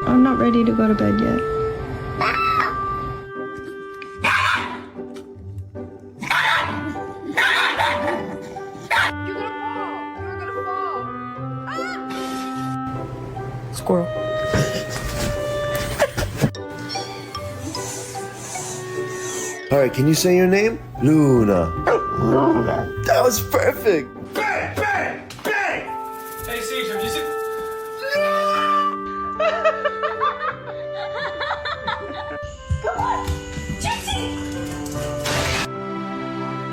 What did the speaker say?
I'm not ready to go to bed yet. Squirrel. All right, can you say your name? Luna. That was perfect. Bang! Bang! Bang! Hey, Sage, have you seen... Come on.